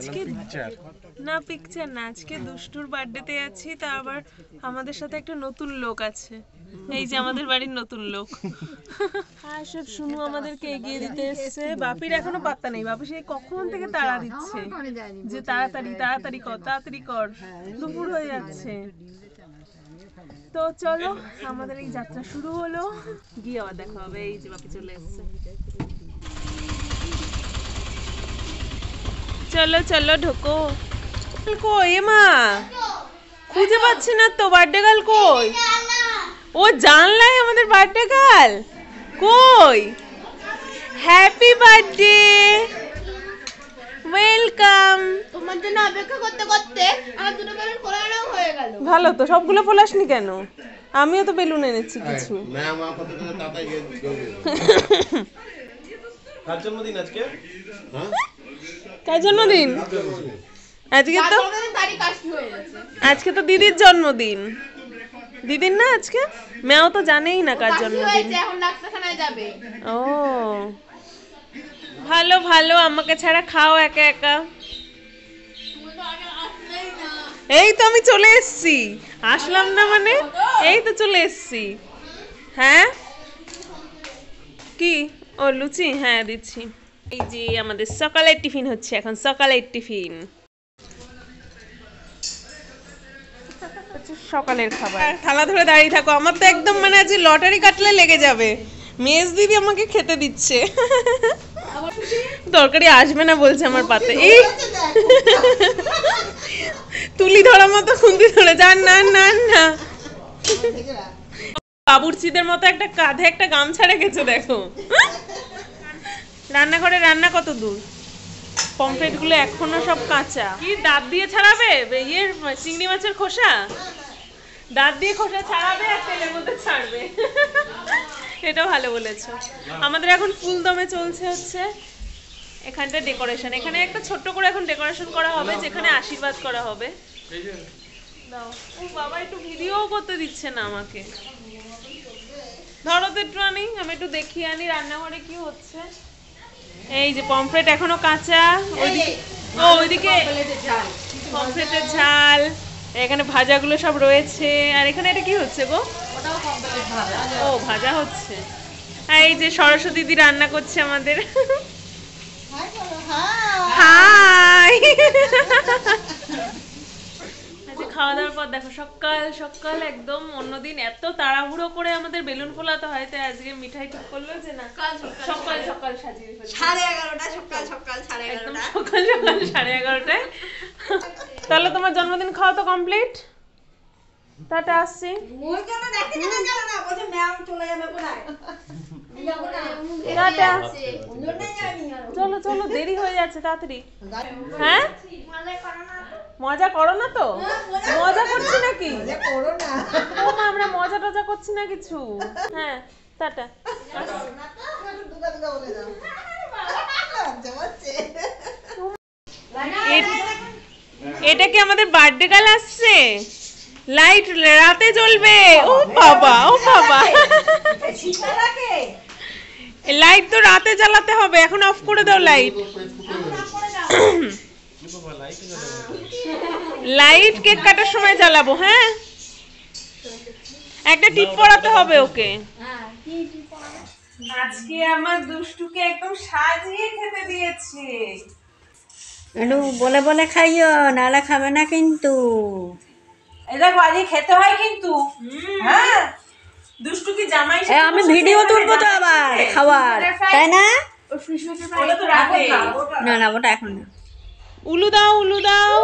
আজকে না পিকচার না, আজকে দুষ্টুর বার্থডেতে আছি, তা আবার আমাদের সাথে একটা নতুন লোক আছে, এই যে আমাদের বাড়ির নতুন লোক। হ্যাঁ, সব শুনু আমাদেরকে এগিয়ে দিতে এসছে। বাপির এখনো পাত্তা নেই, বাপি সেই কখন থেকে তাড়া দিচ্ছে যে তাড়াতাড়ি তাড়াতাড়ি কর, তাড়াতাড়ি কর, দুপুর হয়ে যাচ্ছে। তো চলো, আমাদের এই যাত্রা শুরু হলো, গিয়ে আবার দেখা হবে। এই যে বাপি চলে এসছে। চলো চলো ঢোকো। কই মা, খুঁজে পাচ্ছি না তো, বার্থডে গার্ল কই? ও জানলাই আমাদের বার্থডে গার্ল কই? Happy birthday, welcome. তোমার জন্য অপেক্ষা করতে করতে আমার দুটো বেলুন ফোলানো হয়ে গেল। ভালো তো, সবগুলো ফোলাসনি কেন? আমিও তো বেলুন এনেছি কিছু। কার জন্মদিন আজকে? কার জন্মদিন? আজকে তো আজকে তো দিদির জন্মদিন। দিদির না আজকে? মেয়েও তো জানেই না কার জন্মদিন। এখন ডাক্তারখানায় যাবে। ও ভালো ভালো, আমাকে ছাড়া খাও একা একা। এই তো আমি চলে এসেছি। আসলাম না মানে? এই তো চলে এসেছি। হ্যাঁ কি? ও লুচি, হ্যাঁ দিচ্ছি। এই যে আমাদের সকালের টিফিন হচ্ছে এখন, সকালের টিফিন, সকালের খাবার। থালা ধরে দাঁড়িয়ে থাকো, আমার তো একদম মানে আজ লটারি কাটলে লেগে যাবে। মেজ দিদি আমাকে খেতে দিচ্ছে। তরকারি আসবে না বলছে আমার পাতে। এই তুলি ধরার মতো খুন্তি ধরে যান, না না না, বাবুর্চিদের মতো একটা কাঁধে একটা গামছা রেখেছে দেখো। রান্নাঘরে রান্না কত দূর? পমফ্রেট গুলো এখনো সব কাঁচা। কি দাঁত দিয়ে ছাড়াবে? ইয়ের চিংড়ি মাছের খোসা দাঁত দিয়ে খোসা ছাড়াবে আর তেলের মধ্যে ছাড়বে। এটা ভালো বলেছো। আমাদের এখন ফুল দমে চলছে হচ্ছে এখানটা ডেকোরেশন। এখানে একটা ছোট্ট করে এখন ডেকোরেশন করা হবে, যেখানে আশীর্বাদ করা হবে। দাও। ও বাবা, একটু ভিডিও করতে দিচ্ছে না আমাকে। ধরো তো একটু আনি, আমি একটু দেখিয়ে আনি রান্নাঘরে কি হচ্ছে। এই যে পমফ্রেট এখনো কাঁচা, ওইদিকে পমফ্রেটের ঝাল, এখানে ভাজাগুলো সব রয়েছে। আর এখানে এটা কি হচ্ছে গো? ও ভাজা হচ্ছে। এই যে সরস্বতী দিদি রান্না করছে আমাদের। হাই। খাওয়া দাওয়ার পর দেখো সকাল সকাল একদম অন্যদিন এত তাড়াহুড়ো করে আমাদের বেলুন ফোলাতে হয়, তাই আজকে মিঠাই ঠিক করলো যে না সকাল সকাল সাজিয়ে ফেলবো। 11:30 সকাল সকাল 11:30 একদম সকাল সকাল 11:30টায়। তাহলে তোমার জন্মদিন খাওয়া তো কমপ্লিট। টাটা, আসছি। টাটা। চলো চলো, দেরি হয়ে যাচ্ছে, তাড়াতাড়ি। হ্যাঁ মজা করো না তো? মজা করছি নাকি? ও মা, আমরা মজা টজা করছি না কিছু। হ্যাঁ টাটা। এটা কি আমাদের বার্থডে গার্ল আসছে? লাইট রাতে জ্বলবে। ও বাবা, ও বাবা, লাইট তো রাতে জ্বালাতে হবে, এখন অফ করে দাও লাইট। লাইট কেক কাটার সময় জ্বালাবো। হ্যাঁ, একটা টিপ পরাতে হবে ওকে। আজকে আমার দুষ্টুকে একদম সাজিয়ে খেতে দিয়েছে। একটু বলে বলে খাইও, নাহলে খাবে না কিন্তু। এটা বাজি খেতে হয় কিন্তু। হ্যাঁ, দুষ্টু কি জামাই? আমি ভিডিও তুলবো তো আবার খাবার, তাই না? না না, ওটা এখন না। উলু দাও, উলু দাও।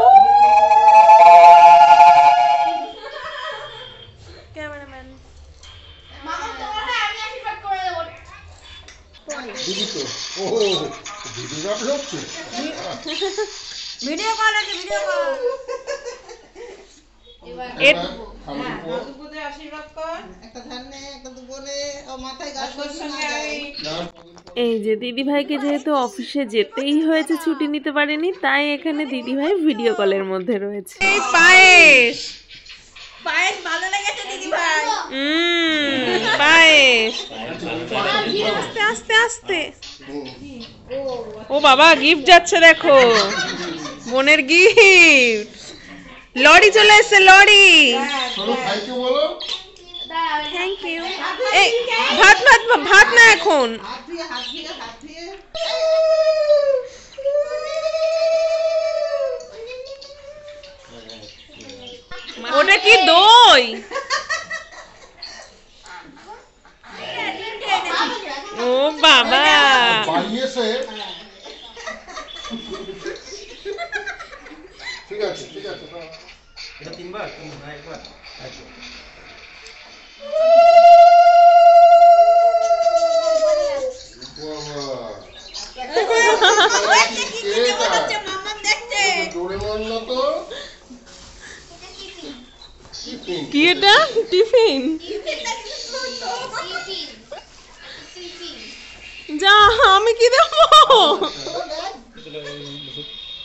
ক্যামেরাম্যান মামা, তোমারটা আমি আশীর্বাদ করে দেব। দিদি তো ও ভিডিও আপলোড হচ্ছে। ভিডিও কল আছে, ভিডিও কল। এই যে দিদি ভাইকে যেহেতু অফিসে যেতেই হয়েছে, ছুটি নিতে পারেনি, তাই এখানে দিদি ভাই ভিডিও কলের মধ্যে রয়েছে। এই পায়েস, পায়েস ভালো লেগেছে দিদি ভাই। পায়েস। আস্তে আস্তে আস্তে। ও বাবা, গিফট যাচ্ছে দেখো। বোনের গিফট। লরি চলে এসেছে, লরি। চলো থ্যাংক ইউ বলো। Thank you. এই ভাত ভাত ভাত না এখন। ওটা কি দই? ও বাবা, বানিয়েছে। ঠিক আছে ঠিক আছে। এটা তিনবার না একবার? কি এটা? টিফিন? যা, আমি কি দেবো?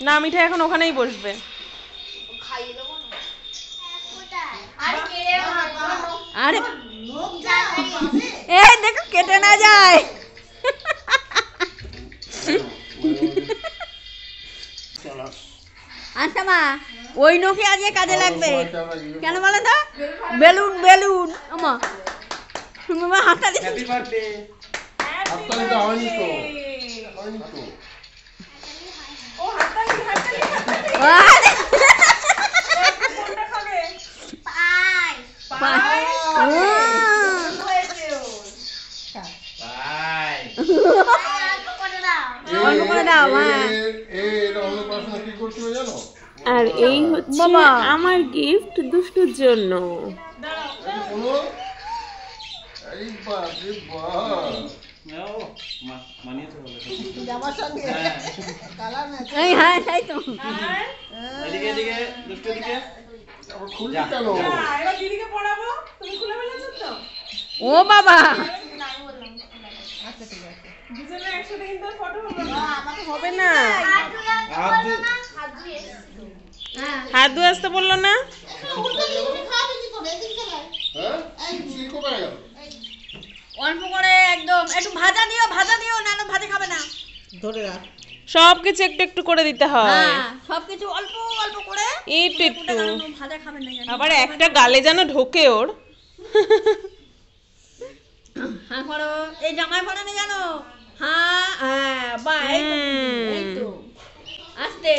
না, মিঠাই এখন ওখানেই বসবে। আরে এই দেখো কেটে না যায়। আচ্ছা মা, ওই নখে আজকে কাজে লাগবে। কেন বলো তো? Balloon balloon. আমা তুমি মা হাততালি। Happy birthday. হাততালিটা হয়নি তো, হয়নি তো। ও হাততালি হাততালি হাততালি। আরে কোনটা খাবে? পাই পাই। অল্প করে দাও মা। এটা অন্নপ্রাশনে কি করছিল জানো? আর এই হচ্ছে আমার গিফট দুষ্টুর জন্য। শোনো, এই বাজে বাহ। এই হ্যাঁ তাই তো। আবার খুললি কেন? এবার দিদিকে পড়াবো, তুমি খুলে ফেলেছো তো? ও বাবা, দুজনে একসাথে কিন্তু ফটো হবে না। হাত ধুয়ে আসতে বললো না? হ্যাঁ? চিল কোথায় গেল? অল্প করে একদম একটু ভাজা দিও না না ভাজা খাবে না। সবকিছু একটু একটু করে দিতে হয়। হ্যাঁ সবকিছু অল্প অল্প করে একটু একটু। ভাজা খাবে না জানি। আবার একটা গালে যেন ঢোকে ওর। হ্যাঁ করো, এই জামাই পড়া নেই জানো? হ্যাঁ হ্যাঁ বা এই তো আস্তে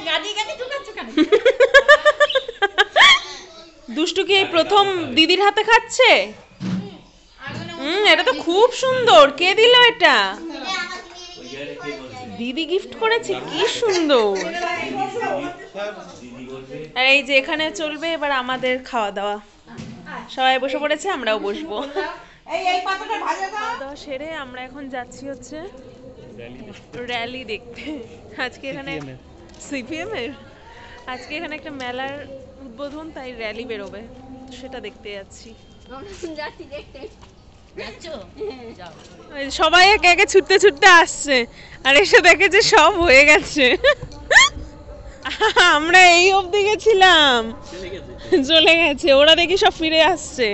গাদি গাদি চুকাচ্ছ কেন? দুষ্টু কি এই প্রথম দিদির হাতে খাচ্ছে? এটা তো খুব সুন্দর। কে দিল এটা? দিদি গিফট করেছে, কি সুন্দর। আর এই যে এখানে চলবে এবার আমাদের খাওয়া দাওয়া। সবাই বসে পড়েছে, আমরাও বসবো। খাওয়া দাওয়া সেরে আমরা এখন যাচ্ছি হচ্ছে র্যালি দেখতে। আজকে এখানে সিপিএম এর আজকে এখানে একটা মেলার উদ্বোধন, তাই র্যালি বেরোবে, সেটা দেখতে যাচ্ছি। যাচ্ছি দেখতে। ওই সবাই একে একে ছুটতে ছুটতে আসছে, আর এসে দেখে যে সব হয়ে গেছে। আমরা এই অবধি গেছিলাম, চলে গেছে, ওরা দেখি সব ফিরে আসছে।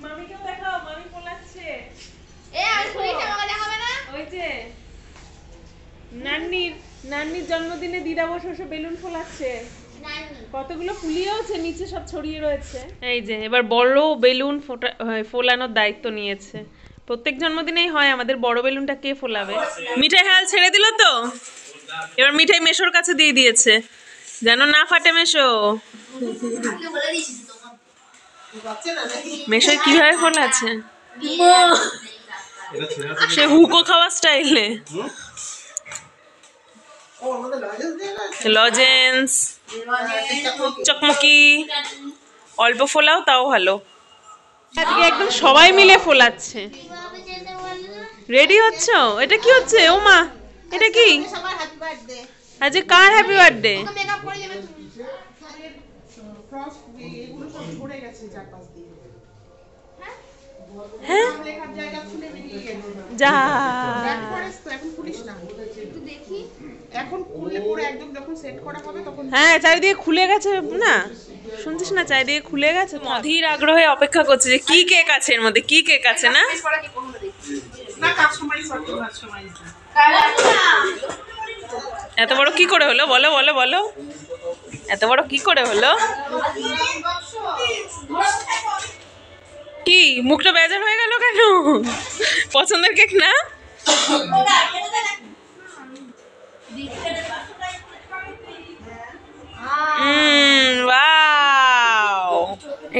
মামিকেও দেখাও, মামি পোলাচ্ছে। ওই যে নান্নির জন্মদিনে দিদা বসে বসে বেলুন ফোলাচ্ছে। কতগুলো ফুলিয়েওছে, নিচে সব ছড়িয়ে রয়েছে। এই যে এবার বড় বেলুন ফোলানোর দায়িত্ব নিয়েছে। প্রত্যেক জন্মদিনেই হয় আমাদের, বড় বেলুনটা কে ফোলাবে? মিঠাই হাল ছেড়ে দিল তো, এবার মিঠাই মেশোর কাছে দিয়ে দিয়েছে, যেন না ফাটে। মেশো কিভাবে ফোলাচ্ছে? সে হুকো খাওয়া স্টাইলে। লজেন্স, চকমকি, অল্প ফোলাও তাও ভালো। আজকে একদম সবাই মিলে ফোলাচ্ছে। রেডি হচ্ছ? এটা কি হচ্ছে? ও মা, এটা কি? আজকে কার হ্যাপি বার্থডে? হ্যাঁ যা, হ্যাঁ চারিদিকে খুলে গেছে না। শুনছিস না চারিদিকে খুলে গেছে, অধীর আগ্রহে অপেক্ষা করছে যে কি কেক আছে এর মধ্যে, কি কেক আছে না। এত বড় কি করে হলো বলো বলো বলো, এত বড় কি করে হলো? কি মুখটা বেজার হয়ে গেল কেন? পছন্দের কেক না?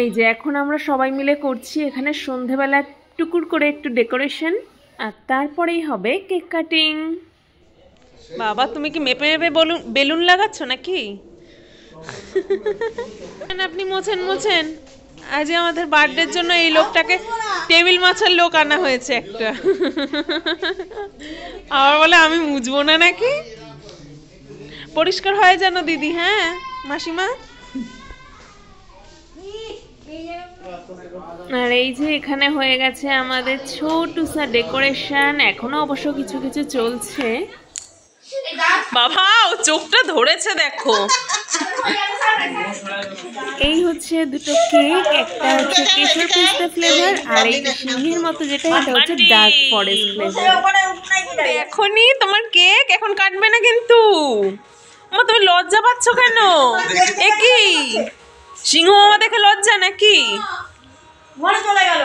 এই যে এখন আমরা সবাই মিলে করছি এখানে সন্ধেবেলা টুকুর করে একটু ডেকোরেশন, আর তারপরেই হবে কেক কাটিং। বাবা তুমি কি মেপে মেপে বেলুন লাগাচ্ছ নাকি? আপনি মোছেন মোছেন। আজ আমাদের বার্থডের জন্য এই লোকটাকে টেবিল মাছার লোক আনা হয়েছে একটা। আবার বলে আমি মুছবো না নাকি? পরিষ্কার হয় যেন দিদি। হ্যাঁ মাসিমা। আর এই যে এখানে হয়ে গেছে আমাদের ছোট সা ডেকোরেশন, এখনো অবশ্য কিছু কিছু চলছে। বাবা ও চোখটা ধরেছে দেখো। এই হচ্ছে দুটো কেক, একটা হচ্ছে কেশর পিস্তা ফ্লেভার আর এই সিংহের মতো যেটা এটা হচ্ছে ডার্ক ফরেস্ট ফ্লেভার। এখনই তোমার কেক এখন কাটবে না কিন্তু। মা তুমি লজ্জা পাচ্ছ কেন? এ কি সিংহ মামা দেখে লজ্জা নাকি? মনে চলে গেল।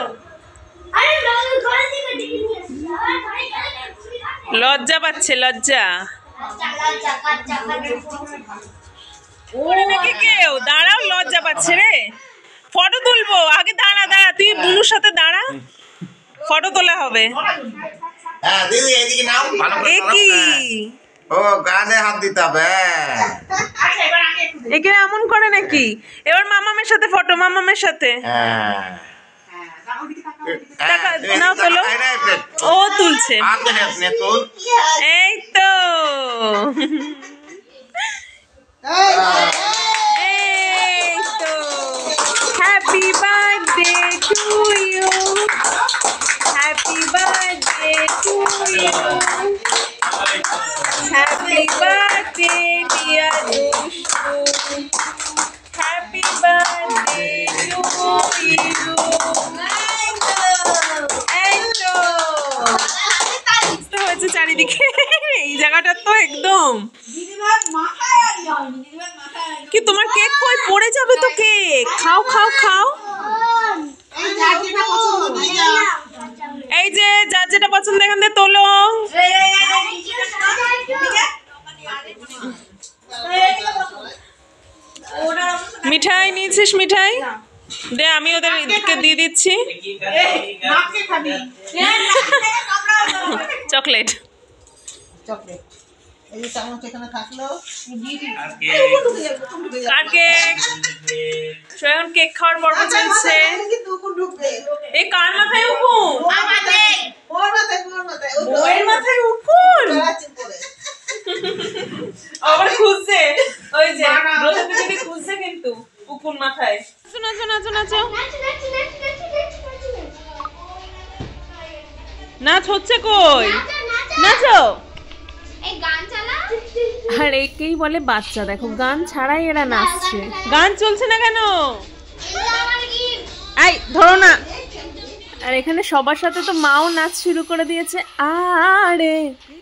লজ্জা পাচ্ছে লজ্জা। নাকি কেউ দাঁড়াও, লজ্জা পাচ্ছে রে। ফটো তুলবো আগে, দাঁড়া দাঁড়া তুই বুনুর সাথে দাঁড়া, ফটো তোলা হবে। হ্যাঁ দিদি এদিকে নাও, ভালো করে এ কি ও গানে হাত দিতে হবে। একে এমন করে নাকি? এবার মামামের সাথে ফটো, মামামের সাথে। নাও তোলো। ও তুলছে, এই তো এই তো। Happy birthday to you, happy birthday to you, happy birthday dear দুষ্টু, হ্যাপি বার্থডে টু ইউ। হয়েছে চারিদিকে, এই জায়গাটা তো একদম। কি তোমার কেক কই পড়ে যাবে তো কেক। খাও খাও খাও। এই যে যার যেটা পছন্দ এখান থেকে তোলো। মিঠাই নিয়েছিস? মিঠাই দে, আমি ওদেরকে দিয়ে দিচ্ছি। চকলেট কেক খাওয়ার পর্ব চলছে। এই কার মাথায় উকুন? বউয়ের মাথায় উকুন আবার খুঁজছে, ওই যে দিদি খুঁজছে কিন্তু উকুন মাথায়। নাচো নাচো নাচো, নাচ হচ্ছে কই? নাচো। আর একেই বলে বাচ্চা, দেখো গান ছাড়াই এরা নাচছে। গান চলছে না কেন? এই ধরো না। আর এখানে সবার সাথে তো মাও নাচ শুরু করে দিয়েছে। আরে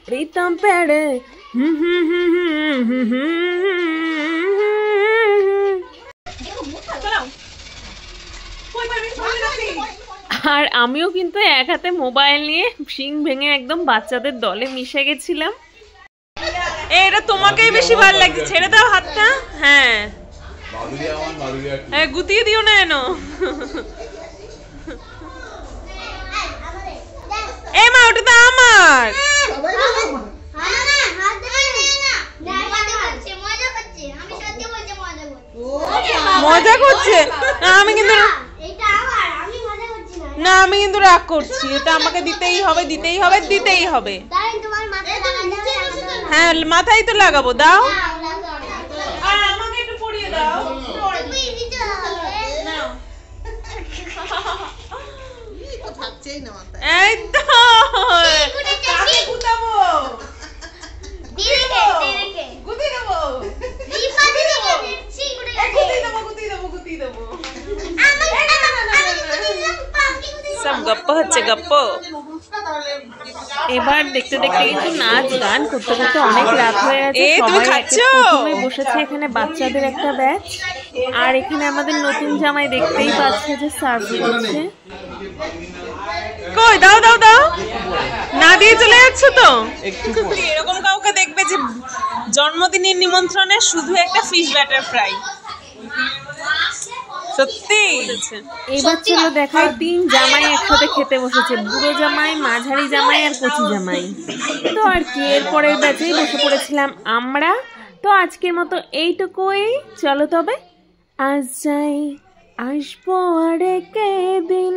প্রীতম পেড়ে আর আমিও কিন্তু এক হাতে মোবাইল নিয়ে শিং ভেঙে একদম বাচ্চাদের দলে মিশে গেছিলাম। এটা তোমাকেই বেশি ভালো লাগছে, ছেড়ে দাও হাতটা। হ্যাঁ হ্যাঁ গুতিয়ে দিও না এনো। এ মা ওটা তো আমার। মজা করছে? আমি কিন্তু না, আমি কিন্তু রাগ করছি। এটা আমাকে দিতেই হবে দিতেই হবে দিতেই হবে। হ্যাঁ মাথায় তো লাগাবো, দাও। আর আমাকে একটু পরিয়ে দাও। এই তো গুতি দেবো। গপ্প হচ্ছে গপ্প। এবার দেখতে দেখতে কিন্তু নাচ গান করতে করতে অনেক রাত হয়ে গেছে। সবাই প্রথমে বসেছে এখানে বাচ্চাদের একটা ব্যাচ, আর এখানে আমাদের নতুন জামাই দেখতেই পাচ্ছে যে সার্ভ করছে। কই দাও দাও দাও, না দিয়ে চলে যাচ্ছ তো। এরকম কাউকে দেখবে যে জন্মদিনের নিমন্ত্রণে শুধু একটা ফিশ ব্যাটার ফ্রাই, সত্যি। এবার চলো দেখায় 3 জামাই একসাথে খেতে বসেছে, বুড়ো জামাই, মাঝারি জামাই আর কচি জামাই। তো আর কি, এর পরের ব্যাচেই বসে পড়েছিলাম আমরা। তো আজকের মতো এইটুকুই, চলো তবে আজ যাই, আসবো আর একদিন।